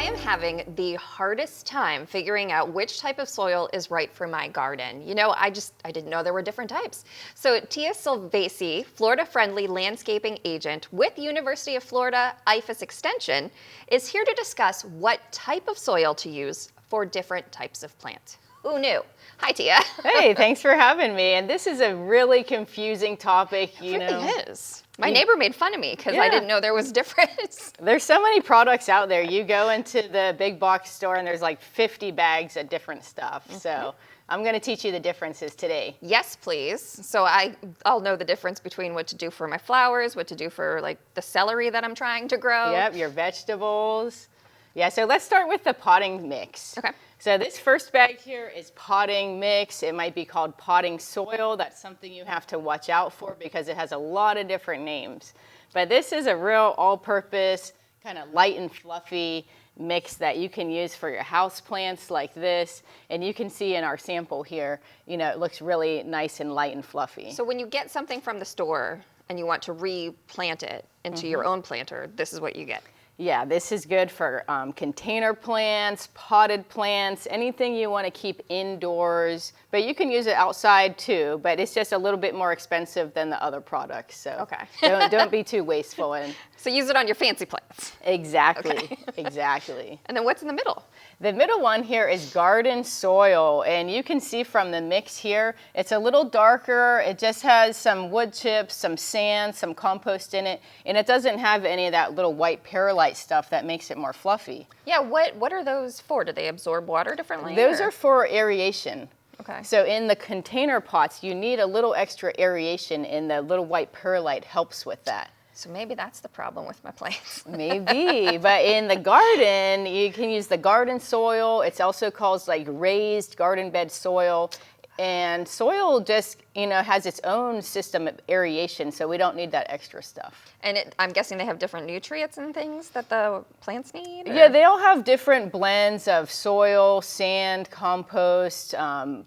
am having the hardest time figuring out which type of soil is right for my garden. You know, I didn't know there were different types. So Tia Silvasi, Florida-friendly landscaping agent with University of Florida IFAS Extension, is here to discuss what type of soil to use for different types of plants. Who knew? Hi, Tia. Hey, thanks for having me. And this is a really confusing topic, It really is. My neighbor made fun of me because I didn't know there was difference. There's so many products out there. You go into the big box store and there's like 50 bags of different stuff. So I'm going to teach you the differences today. Yes, please. So I'll know the difference between what to do for my flowers, what to do for like the celery that I'm trying to grow. Yep, your vegetables. Yeah, so let's start with the potting mix. Okay. So this first bag here is potting mix. It might be called potting soil. That's something you have to watch out for because it has a lot of different names. But this is a real all-purpose, kind of light and fluffy mix that you can use for your house plants like this. And you can see in our sample here, you know, it looks really nice and light and fluffy. So when you get something from the store and you want to replant it into your own planter, this is what you get. Yeah, this is good for container plants, potted plants, anything you want to keep indoors. But you can use it outside too, but it's just a little bit more expensive than the other products. So don't be too wasteful. So use it on your fancy plants. Exactly, exactly. And then what's in the middle? The middle one here is garden soil, and you can see from the mix here, it's a little darker. It just has some wood chips, some sand, some compost in it, and it doesn't have any of that little white perlite stuff that makes it more fluffy. Yeah, what are those for? Do they absorb water differently? Those are for aeration. Okay. So in the container pots, you need a little extra aeration, and the little white perlite helps with that. So maybe that's the problem with my plants. Maybe, but in the garden, you can use the garden soil. It's also called like raised garden bed soil. And soil just, you know, has its own system of aeration, so we don't need that extra stuff. And I'm guessing they have different nutrients and things that the plants need? Or? Yeah, they all have different blends of soil, sand, compost,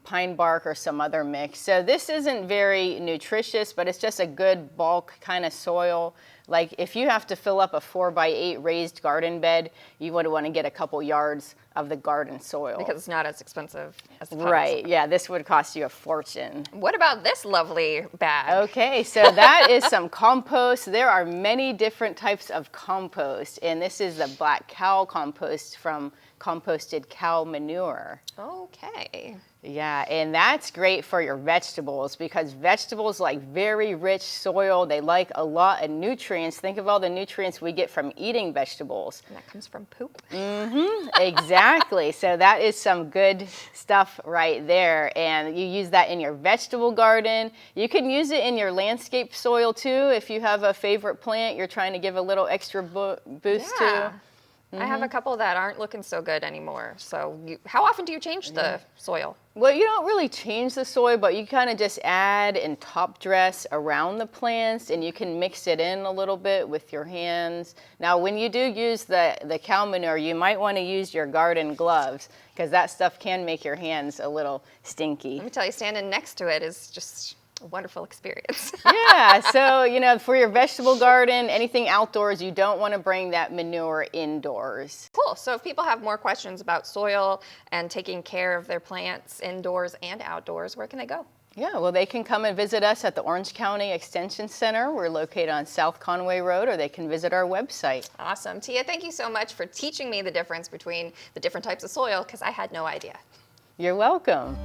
pine bark, or some other mix. So this isn't very nutritious, but it's just a good bulk kind of soil. Like if you have to fill up a 4x8 raised garden bed, you would want to get a couple yards of the garden soil. Because it's not as expensive as the potting Right, soil. yeah, this would cost you a fortune. What about this lovely bag? Okay, so that is some compost. There are many different types of compost, and this is the black cow compost from composted cow manure. Okay. Yeah, and that's great for your vegetables because vegetables like very rich soil. They like a lot of nutrients. Think of all the nutrients we get from eating vegetables. And that comes from poop. Exactly. So that is some good stuff right there. And you use that in your vegetable garden. You can use it in your landscape soil too if you have a favorite plant you're trying to give a little extra boost to. I have a couple that aren't looking so good anymore. So how often do you change the soil? Well, you don't really change the soil, but you kind of just add and top dress around the plants, and you can mix it in a little bit with your hands. Now, when you do use the cow manure, you might want to use your garden gloves because that stuff can make your hands a little stinky. Let me tell you, standing next to it is just a wonderful experience. Yeah, so, you know, for your vegetable garden, anything outdoors, you don't want to bring that manure indoors. Cool. So if people have more questions about soil and taking care of their plants indoors and outdoors, where can they go? Yeah, well, they can come and visit us at the Orange County Extension Center. We're located on South Conway Road, or they can visit our website. Awesome. Tia, thank you so much for teaching me the difference between the different types of soil because I had no idea. You're welcome.